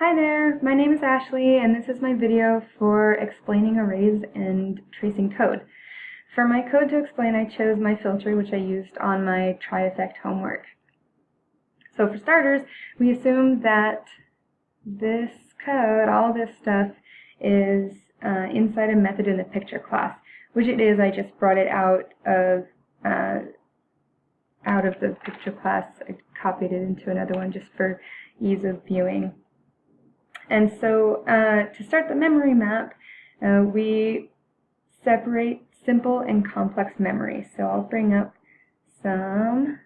Hi there, my name is Ashley and this is my video for explaining arrays and tracing code. For my code to explain, I chose my filter which I used on my try effect homework. So for starters, we assume that this code, all this stuff, is inside a method in the picture class, which it is. I just brought it out of the picture class. I copied it into another one just for ease of viewing. And so to start the memory map, we separate simple and complex memory. So I'll bring up some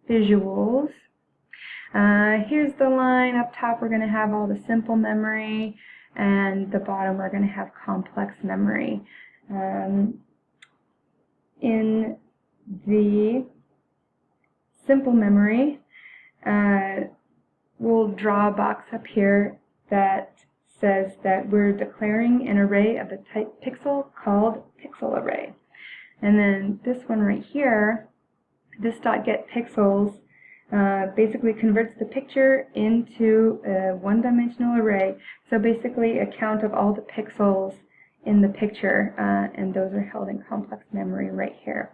visuals. Here's the line. Up top we're going to have all the simple memory, and the bottom we're going to have complex memory. In the simple memory, we'll draw a box up here that says that we're declaring an array of the type pixel called pixel array. And then this one right here, this .getPixels, basically converts the picture into a one-dimensional array. So basically a count of all the pixels in the picture, and those are held in complex memory right here.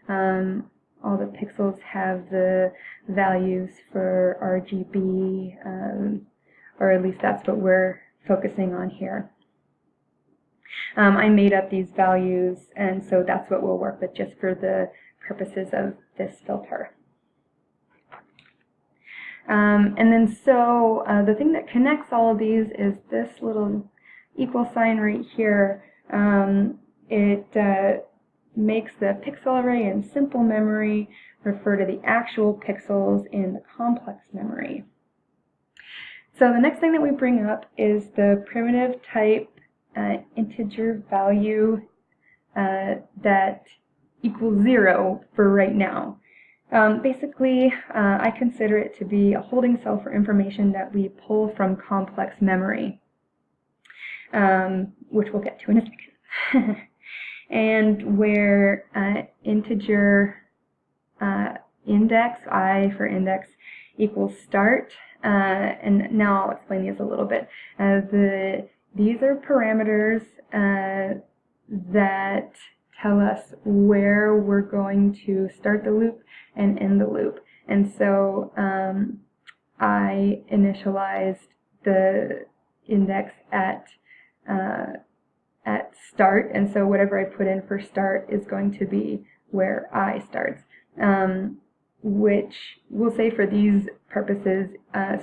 All the pixels have the values for RGB, or at least that's what we're focusing on here. I made up these values, and so that's what we'll work with just for the purposes of this filter. And then so the thing that connects all of these is this little equal sign right here. It makes the pixel array in simple memory refer to the actual pixels in the complex memory. So the next thing that we bring up is the primitive type integer value that equals 0 for right now. Basically, I consider it to be a holding cell for information that we pull from complex memory, which we'll get to in a second. And where integer index, I for index, equals start, and now I'll explain these a little bit. These are parameters that tell us where we're going to start the loop and end the loop. And so I initialized the index at start, and so whatever I put in for start is going to be where I starts, which we'll say for these purposes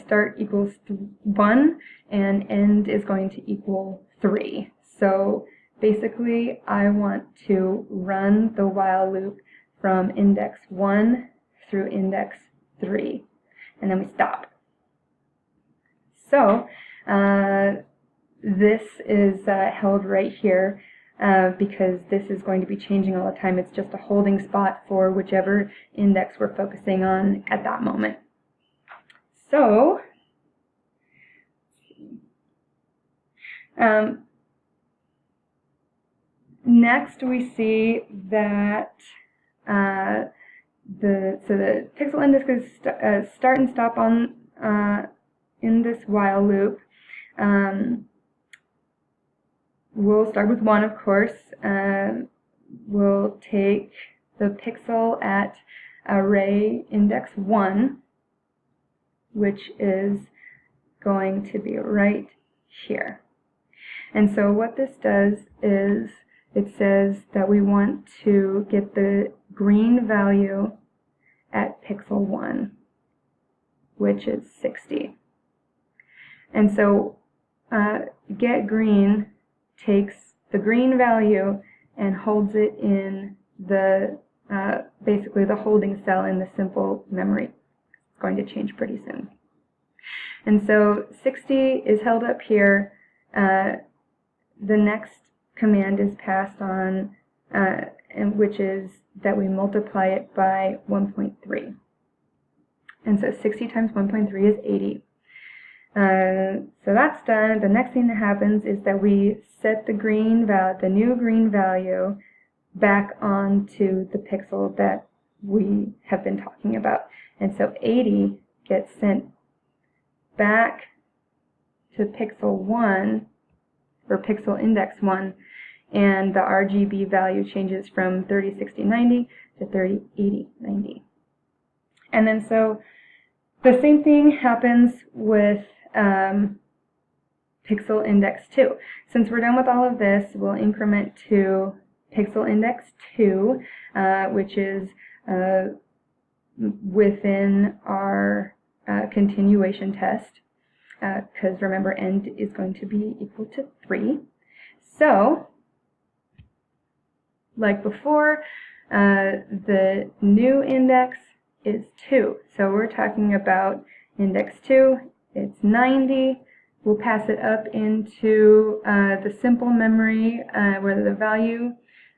start equals 1 and end is going to equal 3. So basically I want to run the while loop from index 1 through index 3, and then we stop. So this is held right here because this is going to be changing all the time. It's just a holding spot for whichever index we're focusing on at that moment. So next we see that the pixel index is start and stop on in this while loop. We'll start with 1, of course. We'll take the pixel at array index 1, which is going to be right here. And so what this does is it says that we want to get the green value at pixel 1, which is 60. And so getGreen takes the green value and holds it in the basically the holding cell in the simple memory. It's going to change pretty soon. And so 60 is held up here. The next command is passed on, and which is that we multiply it by 1.3. And so 60 times 1.3 is 80. So that's done. The next thing that happens is that we set the new green value back onto the pixel that we have been talking about. And so 80 gets sent back to pixel 1, or pixel index 1, and the RGB value changes from 30, 60, 90 to 30, 80, 90. And then so the same thing happens with pixel index 2. Since we're done with all of this, we'll increment to pixel index 2, which is within our continuation test, because remember, end is going to be equal to 3. So, like before, the new index is 2. So we're talking about index 2, it's 90. We'll pass it up into the simple memory where the value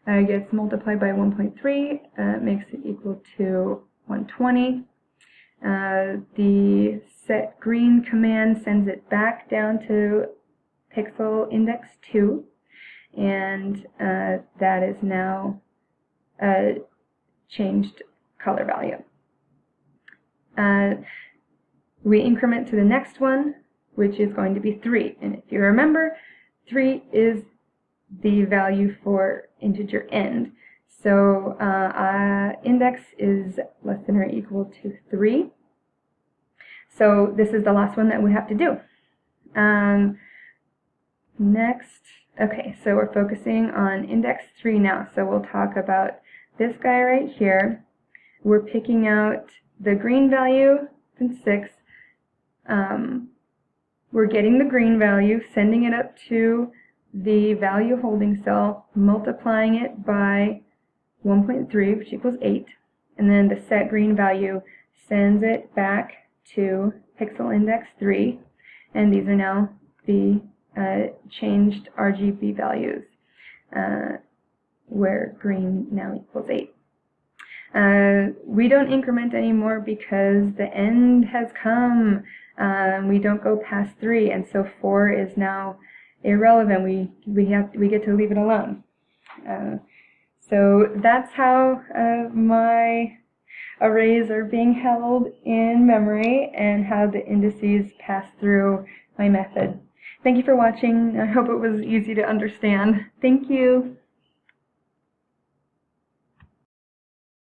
gets multiplied by 1.3, makes it equal to 120. The set green command sends it back down to pixel index 2, and that is now a changed color value. We increment to the next one, which is going to be 3. And if you remember, 3 is the value for integer end. So index is less than or equal to 3. So this is the last one that we have to do. Next, okay, so we're focusing on index 3 now. So we'll talk about this guy right here. We're picking out the green value in 6. We're getting the green value, sending it up to the value holding cell, multiplying it by 1.3, which equals 8, and then the set green value sends it back to pixel index 3, and these are now the changed RGB values, where green now equals 8. We don't increment anymore because the end has come. We don't go past 3, and so 4 is now irrelevant. We get to leave it alone. So that's how my arrays are being held in memory and how the indices pass through my method. Thank you for watching. I hope it was easy to understand. Thank you.